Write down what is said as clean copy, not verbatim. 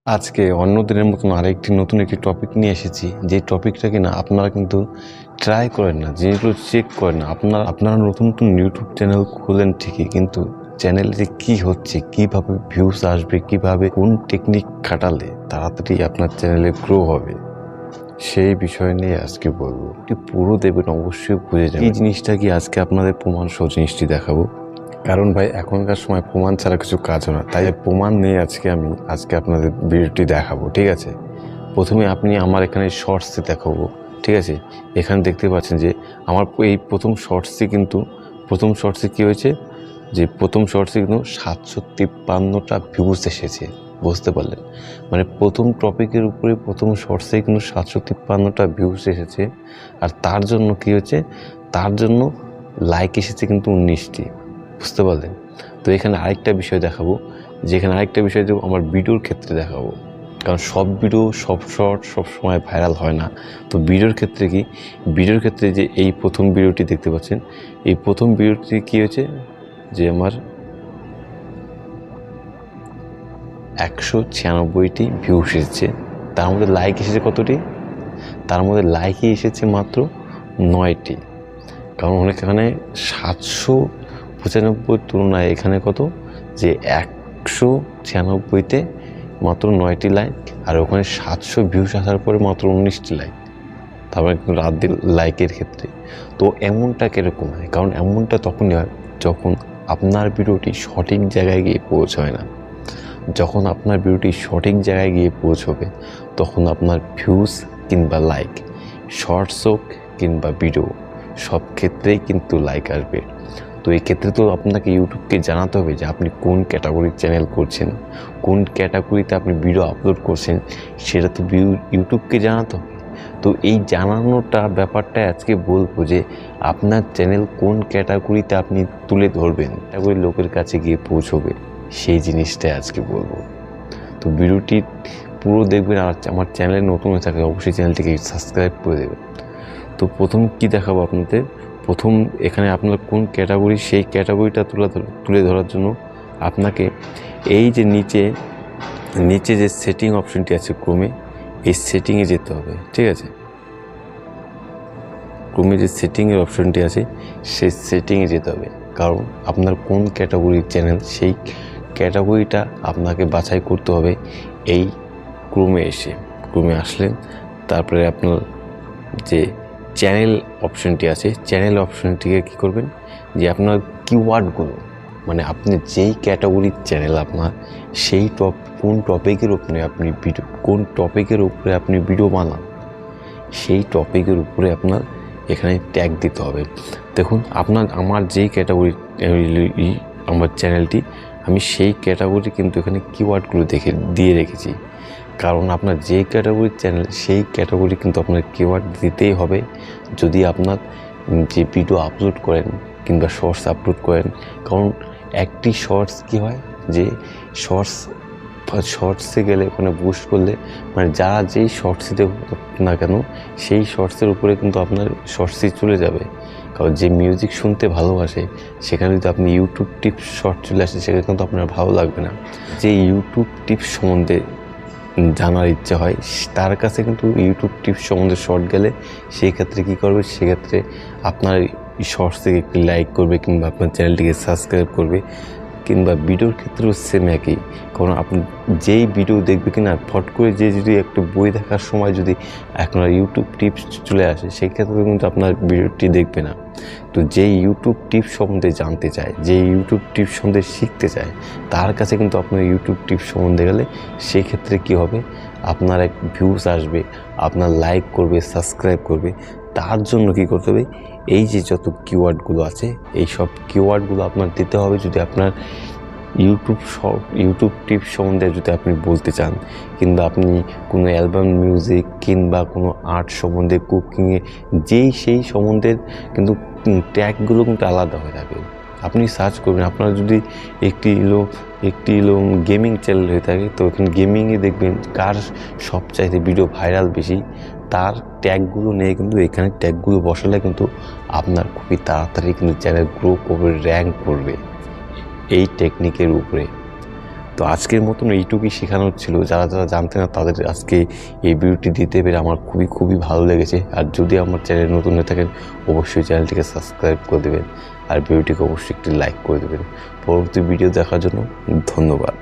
আজকে অন্য দিনের মতন আরেকটি নতুন একটি টপিক নিয়ে এসেছি, যে টপিকটা কিনা আপনারা কিন্তু ট্রাই করেন না, জিনিসগুলো চেক করেন না। আপনারা নতুন নতুন ইউটিউব চ্যানেল খুলেন ঠিকই, কিন্তু চ্যানেলে কি হচ্ছে, কিভাবে ভিউজ আসবে, কিভাবে কোন টেকনিক খাটালে তাড়াতাড়ি আপনার চ্যানেলে গ্রো হবে, সেই বিষয় নিয়ে আজকে বলবো। একটু পুরো দেবেন, অবশ্যই বুঝে যাবেন। এই জিনিসটা কি আজকে আপনাদের প্রমাণ সহ জিনিসটি দেখাবো, কারণ ভাই এখনকার সময় প্রমাণ ছাড়া কিছু কাজও না। তাই প্রমাণ নিয়ে আজকে আপনাদের ভিডিওটি দেখাবো, ঠিক আছে। প্রথমে আপনি আমার এখানে শর্টসে দেখাবো, ঠিক আছে। এখানে দেখতে পাচ্ছেন যে আমার এই প্রথম শর্টসে কী হয়েছে, যে প্রথম শর্টসে কিন্তু 753টা ভিউজ এসেছে, বুঝতে পারলেন। মানে প্রথম টপিকের উপরে প্রথম শর্টসে কিন্তু 753টা ভিউজ এসেছে। আর তার জন্য কী হয়েছে, তার জন্য লাইক এসেছে কিন্তু 19টি, বুঝতে পারলেন। তো এখানে আরেকটা বিষয় দেখাবো, আমার ভিডিওর ক্ষেত্রে দেখাবো, কারণ সব ভিডিও সব শর্ট সব সময় ভাইরাল হয় না। তো ভিডিওর ক্ষেত্রে যে এই প্রথম ভিডিওটি দেখতে পাচ্ছেন, এই প্রথম ভিডিওটি কী হয়েছে, যে আমার 196টি ভিউস এসেছে। তার মধ্যে লাইক এসেছে কতটি, তার মধ্যে লাইকই এসেছে মাত্র 9টি। কারণ এখানে 795 তুলনায় এখানে কত, যে 196তে মাত্র 9টি লাইক, আর ওখানে 700 ভিউস আসার পরে মাত্র 19টি লাইক। তারপরে কিন্তু রাত দিন লাইকের ক্ষেত্রে। তো এমনটা কীরকম হয়, কারণ এমনটা তখনই হয় যখন আপনার ভিডিওটি সঠিক জায়গায় গিয়ে পৌঁছয় না। যখন আপনার ভিডিওটি সঠিক জায়গায় গিয়ে পৌঁছবে, তখন আপনার ভিউজ কিংবা লাইক, শর্টস হোক কিংবা ভিডিও, সব ক্ষেত্রেই কিন্তু লাইক আসবে। তো এই ক্ষেত্রে তো আপনাকে ইউটিউবকে জানাতে হবে যে আপনি কোন ক্যাটাগরির চ্যানেল করছেন, কোন ক্যাটাগরিতে আপনি ভিডিও আপলোড করছেন, সেটা তো ইউটিউবকে জানাতে হবে। তো এই জানানোটা ব্যাপারটা আজকে বলবো, যে আপনার চ্যানেল কোন ক্যাটাগরিতে আপনি তুলে ধরবেন, ক্যাটাগরির লোকের কাছে গিয়ে পৌঁছবে, সেই জিনিসটাই আজকে বলবো। তো ভিডিওটি পুরো দেখবেন, আর আমার চ্যানেলে নতুন হয়ে থাকে অবশ্যই চ্যানেলটিকে সাবস্ক্রাইব করে দেবেন। তো প্রথম কি দেখাবো আপনাদের, প্রথম এখানে আপনার কোন ক্যাটাগরি, সেই ক্যাটাগরিটা তুলে ধরার জন্য আপনাকে এই যে নিচে যে সেটিং অপশনটি আছে ক্রোমে, এই সেটিংয়ে যেতে হবে, ঠিক আছে। ক্রোমে যে সেটিংয়ের অপশনটি আছে, সেই সেটিংয়ে যেতে হবে। কারণ আপনার কোন ক্যাটাগরির চ্যানেল, সেই ক্যাটাগরিটা আপনাকে বাছাই করতে হবে। এই ক্রোমে আসলেন, তারপরে আপনার যে চ্যানেল অপশনটি আছে, চ্যানেল অপশনটিকে কী করবেন, যে আপনার কিওয়ার্ডগুলো, মানে আপনি যেই ক্যাটাগরির চ্যানেল আপনার, সেই কোন টপিকের উপরে আপনি ভিডিও বানান, সেই টপিকের উপরে আপনার এখানে ট্যাগ দিতে হবে। দেখুন আমার যেই ক্যাটাগরি, আমার চ্যানেলটি, আমি সেই ক্যাটাগরি কিন্তু এখানে কিওয়ার্ডগুলো দিয়ে রেখেছি। কারণ আপনার যে ক্যাটাগরির চ্যানেল, সেই ক্যাটাগরি কিন্তু আপনার কিওয়ার্ড দিতেই হবে। যদি আপনার যে ভিডিও আপলোড করেন কিংবা শর্টস আপলোড করেন, কারণ একটি শর্টস কী হয়, যে শর্টসে গেলে ওখানে বুস্ট করলে, মানে যারা যেই শর্টসে দেখুক না কেন, সেই শর্টসের উপরে কিন্তু আপনার শর্টসই চলে যাবে। কারণ যে মিউজিক শুনতে ভালোবাসে, সেখানে যদি আপনি ইউটিউব টিপস শর্ট চলে আসে, সেখানে কিন্তু আপনার ভালো লাগবে না। যে ইউটিউব টিপস সম্বন্ধে জানার ইচ্ছা হয়, তার কাছে কিন্তু ইউটিউব টিপস সম্বন্ধে শর্ট গেলে, সেই ক্ষেত্রে কী করবে, সেক্ষেত্রে আপনার শর্টস থেকে একটি লাইক করবে, কিংবা আপনার চ্যানেলটিকে সাবস্ক্রাইব করবে। কিংবা ভিডিওর ক্ষেত্রেও সেম একই। কারণ আপনি যেই ভিডিও দেখবে কিনা, ফট করে যদি একটা বই দেখার সময় যদি আপনার ইউটিউব টিপস চলে আসে, সেই ক্ষেত্রে কিন্তু আপনার ভিডিওটি দেখবে না। তো যেই ইউটিউব টিপস সম্বন্ধে জানতে চায়, যে ইউটিউব টিপস সম্বন্ধে শিখতে চায়, তার কাছে কিন্তু আপনার ইউটিউব টিপস সম্বন্ধে গেলে, সেই ক্ষেত্রে কী হবে, আপনার এক ভিউজ আসবে, আপনার লাইক করবে, সাবস্ক্রাইব করবে। তার জন্য কী করতে হবে, এই যে যত কিওয়ার্ডগুলো আছে, এই সব কিওয়ার্ডগুলো আপনার দিতে হবে। যদি আপনার ইউটিউব টিপস সম্বন্ধে যদি আপনি বলতে চান, কিংবা আপনি কোনো অ্যালবাম মিউজিক কিংবা কোনো আর্ট সম্বন্ধে, কুকিংয়ে, সেই সম্বন্ধের কিন্তু ট্যাগগুলো কিন্তু আলাদা হয়ে থাকে। আপনি সার্চ করবেন, আপনার যদি একটি গেমিং চ্যানেল হয়ে থাকে, তো এখানে গেমিংয়ে দেখবেন কার সবচাইতে ভিডিও ভাইরাল বেশি, তার ট্যাগগুলো নিয়ে কিন্তু এখানে ট্যাগগুলো বসালে কিন্তু আপনার খুবই তাড়াতাড়ি কিন্তু চ্যানেল গ্রো করবে, র্যাঙ্ক করবে এই টেকনিকের উপরে। তো আজকের মতন এইটুকুই শেখানোর ছিল। যারা যারা জানতে না তাদের আজকে এই ভিডিওটি দিতে পেরে আমার খুবই ভালো লেগেছে। আর যদি আমার চ্যানেল নতুন হয়ে থাকেন অবশ্যই চ্যানেলটিকে সাবস্ক্রাইব করে দেবেন আর ভিডিওটিকে অবশ্যই একটি লাইক করে দেবেন। পরবর্তী ভিডিও দেখার জন্য ধন্যবাদ।